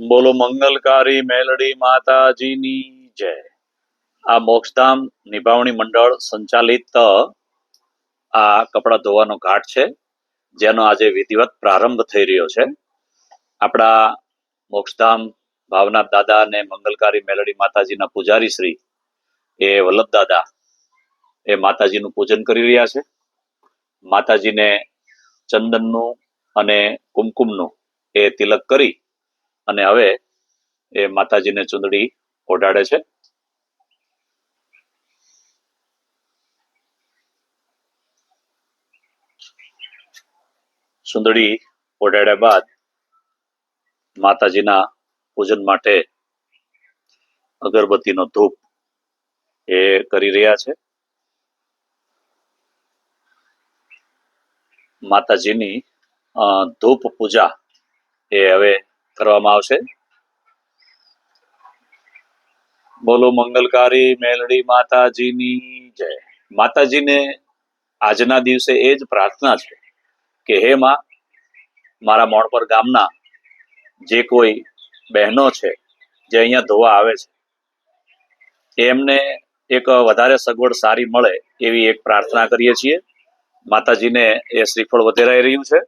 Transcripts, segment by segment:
બોલો મંગલકારી મેલડી માતાજીની જય। આ મોક્ષધામ નિભાવણી મંડળ સંચાલિત આ કપડા ધોવાનો ઘાટ છે, જેનો આજે વિધિવત પ્રારંભ થઈ રહ્યો છે। આપણા મોક્ષધામ ભાવનાથ દાદા અને મંગલકારી મેલડી માતાજીના પૂજારી શ્રી એ વલ્લભ દાદા એ માતાજીનું પૂજન કરી રહ્યા છે। માતાજીને ચંદનનું અને કુમકુમનું એ તિલક કરી અને હવે એ માતાજીને ચુંદડી ઓઢાડે છે। ચુંદડી ઓઢાડ્યા બાદ માતાજીના પૂજન માટે અગરબત્તીનો ધૂપ એ કરી રહ્યા છે। માતાજીની ધૂપ પૂજા એ હવે કરવામાં આવશે। બોલો મંગલકારી મેલડી માતાજીની જય। માતાજીને આજના દિવસે એ જ પ્રાર્થના છે કે હે માં, મારા મોણપર ગામના જે કોઈ બહેનો છે જે અહીંયા ધોવા આવે છે એમને એક વધારે સગવડ સારી મળે એવી એક પ્રાર્થના કરીએ છીએ। માતાજીને એ શ્રીફળ વધેરાઈ રહ્યું છે,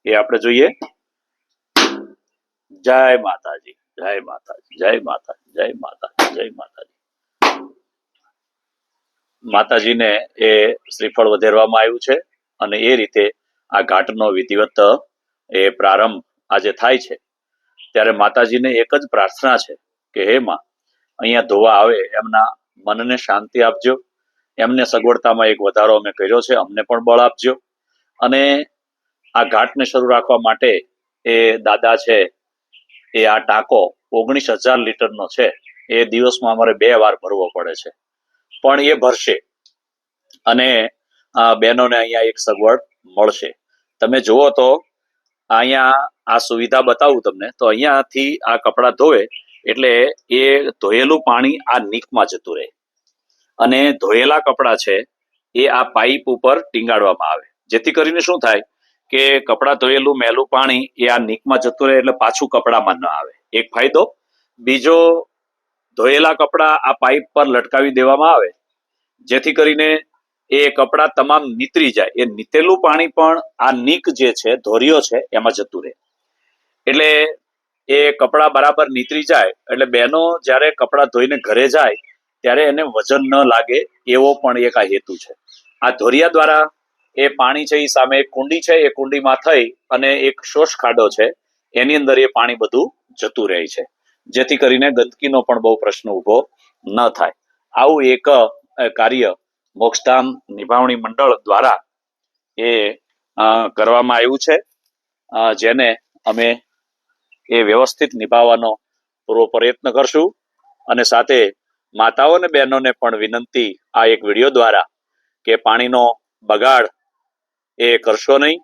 એ આપણે જોઈએ। જય માતાજી, જય માતાજી, જય માતાજી, જય માતાજી, જય માતાજી। માતાજીને એ શ્રીફળ વધેરવામાં આવ્યું છે અને એ રીતે આ ઘાટનો વિધિવત એ પ્રારંભ આજે થાય છે। ત્યારે માતાજીને એક જ પ્રાર્થના છે કે હે માં, અહીંયા ધોવા આવે એમના મનને શાંતિ આપજો, એમને સગવડતામાં એક વધારો અમે કર્યો છે, અમને પણ બળ આપજો। અને આ ઘાટને શરૂ રાખવા માટે એ દાદા છે એ આ ટાંકો 19,000 લીટરનો છે, એ દિવસમાં અમારે 2 વાર ભરવો પડે છે, પણ એ ભરશે અને બહેનોને અહીંયા એક સગવડ મળશે। તમે જુઓ તો અહીંયા આ સુવિધા બતાવું તમને, તો અહીંયાથી આ કપડા ધોવે એટલે એ ધોયેલું પાણી આ નીકમાં જતું રહે અને ધોયેલા કપડા છે એ આ પાઇપ ઉપર ટીંગાડવામાં આવે, જેથી કરીને શું થાય કે કપડા ધોયેલું મેલું પાણી એ આ નીકમાં જતું રહે એટલે પાછું કપડામાં ન આવે, એક ફાયદો। બીજો, ધોયેલા કપડા આ પાઇપ પર લટકાવી દેવામાં આવે જેથી કરીને એ કપડા તમામ નીતરી જાય, એ નીતેલું પાણી પણ આ નીક જે છે, ધોરિયો છે, એમાં જતું રહે એટલે એ કપડા બરાબર નીતરી જાય એટલે બહેનો જ્યારે કપડા ધોઈને ઘરે જાય ત્યારે એને વજન ન લાગે એવો પણ એક આ હેતુ છે। આ ધોરિયા દ્વારા એ પાણી છે એ સામે એક કુંડી છે, એ કુંડીમાં થઈ અને એક શોષ ખાડો છે, એની અંદર એ પાણી બધું જતું રહે છે, જેથી કરીને ગંદકીનો પણ બહુ પ્રશ્ન ઉભો ન થાય। આવું એક કાર્ય મોક્ષધામ નિભાવણી મંડળ દ્વારા એ કરવામાં આવ્યું છે, જેને અમે એ વ્યવસ્થિત નિભાવવાનો પૂરો પ્રયત્ન કરશું। અને સાથે માતાઓ અને બહેનોને પણ વિનંતી આ એક વિડીયો દ્વારા કે પાણીનો બગાડ એ કરશો નહીં,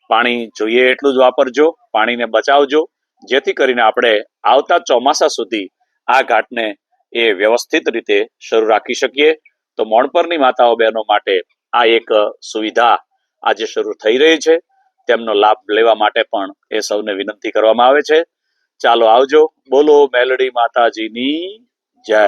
પાણી જોઈએ એટલું જ વાપરજો, પાણીને બચાવજો, જેથી કરીને આપણે આવતા ચોમાસા સુધી આ ઘાટને એ વ્યવસ્થિત રીતે શરૂ રાખી શકીએ। તો મોણપરની માતાઓ બહેનો માટે આ એક સુવિધા આજે શરૂ થઈ રહી છે, તેમનો લાભ લેવા માટે પણ એ સૌને વિનંતી કરવામાં આવે છે। ચાલો આવજો। બોલો મેલડી માતાજીની જય।